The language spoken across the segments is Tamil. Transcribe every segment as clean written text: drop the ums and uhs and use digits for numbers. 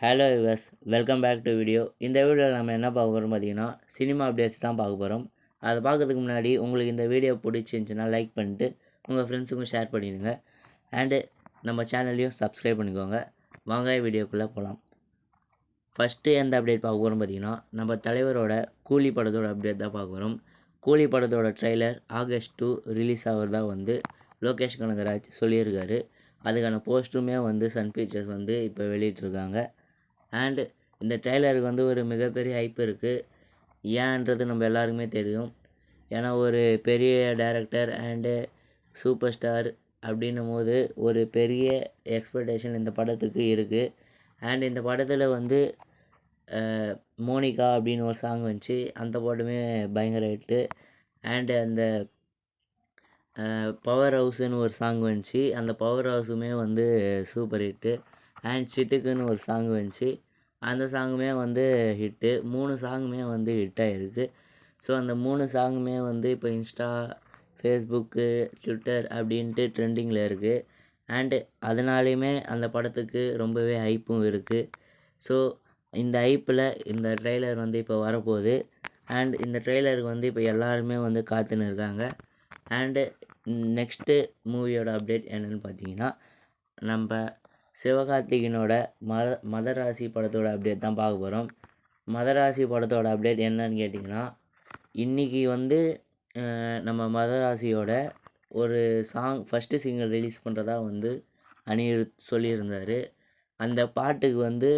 Hello yours, welcome back to video. இந்த வீடியோவில் நம்ம என்ன பார்க்க போகிறோம் பார்த்தீங்கன்னா, சினிமா அப்டேட்ஸ் தான் பார்க்க போகிறோம். அதை பார்க்கறதுக்கு முன்னாடி உங்களுக்கு இந்த வீடியோ பிடிச்சிருந்துச்சின்னா லைக் பண்ணிட்டு உங்கள் ஃப்ரெண்ட்ஸுக்கும் ஷேர் பண்ணிடுங்க. அண்டு நம்ம சேனல்லையும் சப்ஸ்கிரைப் பண்ணிக்கோங்க. வாங்க வீடியோக்குள்ளே போகலாம். ஃபஸ்ட்டு எந்த அப்டேட் பார்க்க போகிறோம் பார்த்தீங்கன்னா, நம்ம தலைவரோட கூலி படத்தோட அப்டேட் தான் பார்க்க போகிறோம். கூலி படத்தோட ட்ரெய்லர் August 2 ரிலீஸ் ஆகிறதா லோகேஷ் கனகராஜ் சொல்லியிருக்காரு. அதுக்கான போஸ்டருமே சன் பிக்சர்ஸ் இப்போ வெளியிட்டிருக்காங்க. அண்டு இந்த ட்ரெய்லருக்கு ஒரு மிகப்பெரிய ஹைப் இருக்குது. ஏன்றது நம்ம எல்லாருக்குமே தெரியும். ஏன்னா ஒரு பெரிய டைரக்டர் அண்டு சூப்பர் ஸ்டார் அப்படின்னும் போது ஒரு பெரிய எக்ஸ்பெக்டேஷன் இந்த படத்துக்கு இருக்குது. அண்ட் இந்த படத்தில் மோனிகா அப்படின்னு ஒரு சாங் வந்துச்சு. அந்த பாட்டுமே பயங்கர ஹிட்டு. அண்டு அந்த பவர் ஹவுஸுன்னு ஒரு சாங் வந்துச்சு. அந்த பவர் ஹவுஸுமே சூப்பர் ஹிட்டு. அண்ட் சிட்டுக்குன்னு ஒரு சாங் வந்துச்சு. அந்த சாங்குமே ஹிட்டு. 3 சாங்குமே ஹிட் ஆகிருக்கு. ஸோ அந்த 3 சாங்குமே இப்போ இன்ஸ்டா, ஃபேஸ்புக்கு, ட்விட்டர் அப்படின்ட்டு ட்ரெண்டிங்கில் இருக்குது. அண்டு அதனாலேயுமே அந்த படத்துக்கு ரொம்பவே ஹைப்பும் இருக்குது. ஸோ இந்த ஹைப்பில் இந்த ட்ரெய்லர் இப்போ வரப்போகுது. அண்ட் இந்த ட்ரெய்லருக்கு இப்போ எல்லாருமே காத்துன்னு இருக்காங்க. அண்டு நெக்ஸ்ட்டு மூவியோட அப்டேட் என்னென்னு பார்த்தீங்கன்னா, நம்ம சிவகார்த்திகேயனோட மதராசி படத்தோட அப்டேட் தான் பார்க்க போகிறோம். மதராசி படத்தோட அப்டேட் என்னன்னு கேட்டிங்கன்னா, இன்றைக்கி நம்ம மதராசியோட ஒரு சாங் ஃபஸ்ட்டு சிங்கிள் ரிலீஸ் பண்ணுறதா அனிருத் சொல்லியிருந்தார். அந்த பாட்டுக்கு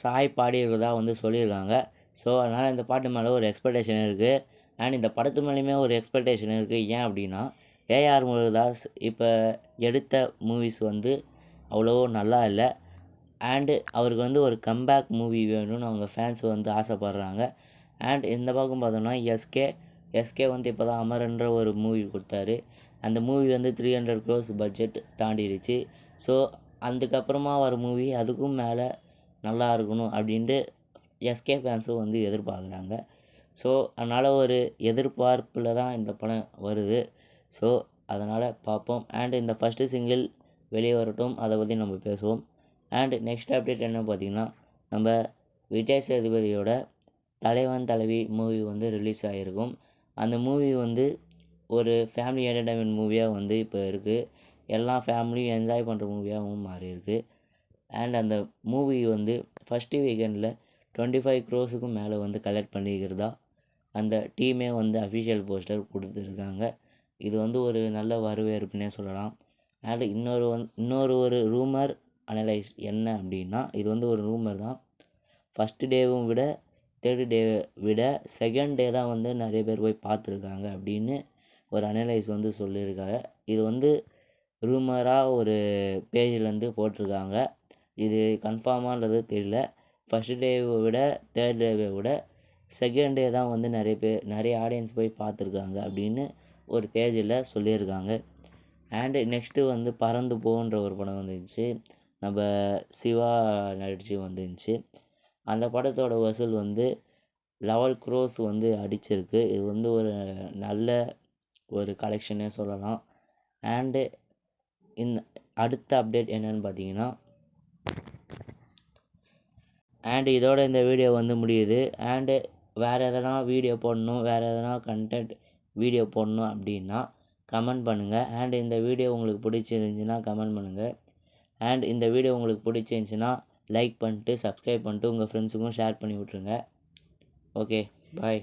சாய் பாடியிருக்கிறதா சொல்லியிருக்காங்க. ஸோ அதனால் இந்த பாட்டு மேலே ஒரு எக்ஸ்பெக்டேஷன் இருக்குது. அண்ட் இந்த படத்து மேலேயுமே ஒரு எக்ஸ்பெக்டேஷன் இருக்குது. ஏன் அப்படின்னா, ஏஆர் முருகதாஸ் இப்போ எடுத்த மூவிஸ் அவ்வளோ நல்லா இல்லை. அண்டு அவருக்கு ஒரு கம்பேக் மூவி வேணும்னு அவங்க ஃபேன்ஸ் ஆசைப்பட்றாங்க. அண்ட் இந்த பக்கம் பார்த்தோம்னா எஸ்கே இப்போ தான் அமரன்ற ஒரு மூவி கொடுத்தாரு. அந்த மூவி 300 crores பட்ஜெட் தாண்டிடுச்சு. ஸோ அதுக்கப்புறமா வர மூவி அதுக்கும் மேலே நல்லா இருக்கணும் அப்படின்ட்டு எஸ்கே ஃபேன்ஸும் எதிர்பார்க்குறாங்க. ஸோ அதனால் ஒரு எதிர்பார்ப்பில் தான் இந்த படம் வருது. ஸோ அதனால் பார்ப்போம். அண்ட் இந்த ஃபஸ்ட்டு சிங்கிள் வெளியே வரட்டும், அதை பற்றி நம்ம பேசுவோம். அண்ட் நெக்ஸ்ட் அப்டேட் என்ன பார்த்திங்கன்னா, நம்ம விஜய் சேதுபதியோட தலைவன் தலைவி மூவி ரிலீஸ் ஆகிருக்கும். அந்த மூவி ஒரு ஃபேமிலி என்டர்டைன்மெண்ட் மூவியாக இப்போ இருக்குது. எல்லா ஃபேமிலியும் என்ஜாய் பண்ணுற மூவியாகவும் மாறி இருக்குது. அண்ட் அந்த மூவி ஃபஸ்ட்டு வீக்கெண்டில் 25 crores மேலே கலெக்ட் பண்ணிக்கிறதா அந்த டீமே அஃபிஷியல் போஸ்டர் கொடுத்துருக்காங்க. இது ஒரு நல்ல வரவேற்புனே சொல்லலாம். அண்ட் இன்னொரு ரூமர் அனலைஸ் என்ன அப்படின்னா, இது ஒரு ரூமர் தான். ஃபஸ்ட்டு டேவும் விட தேர்டு டே விட செகண்ட் டே தான் நிறைய பேர் போய் பார்த்துருக்காங்க அப்படின்னு ஒரு அனலைஸ் சொல்லியிருக்காங்க. இது ரூமராக ஒரு பேஜ்லேருந்து போட்டிருக்காங்க. இது கன்ஃபார்மானது தெரியல. ஃபஸ்ட்டு டேவை விட தேர்ட் டேவை விட செகண்ட் டே தான் நிறைய ஆடியன்ஸ் போய் பார்த்துருக்காங்க அப்படின்னு ஒரு பேஜில் சொல்லியிருக்காங்க. அண்டு நெக்ஸ்ட்டு பறந்து போன்ற ஒரு படம் வந்துருந்துச்சு. நம்ம சிவா நடித்து வந்துருந்துச்சு. அந்த படத்தோட வசூல் 11 crores அடிச்சிருக்கு. இது ஒரு நல்ல ஒரு கலெக்ஷனே சொல்லலாம். அண்டு இந்த அடுத்த அப்டேட் என்னென்னு பார்த்தீங்கன்னா, அண்டு இதோட இந்த வீடியோ முடியுது. அண்டு வேறு எதனா வீடியோ போடணும், வேறு எதனா கண்டென்ட் வீடியோ போடணும் அப்படின்னா கமெண்ட் பண்ணுங்கள். அண்ட் இந்த வீடியோ உங்களுக்கு பிடிச்சிருந்துச்சின்னா கமெண்ட் பண்ணுங்கள். அண்ட் இந்த வீடியோ உங்களுக்கு பிடிச்சிருந்துச்சின்னா லைக் பண்ணிட்டு சப்ஸ்கிரைப் பண்ணிட்டு உங்கள் ஃப்ரெண்ட்ஸுக்கும் ஷேர் பண்ணி விட்ருங்க. ஓகே, பாய்.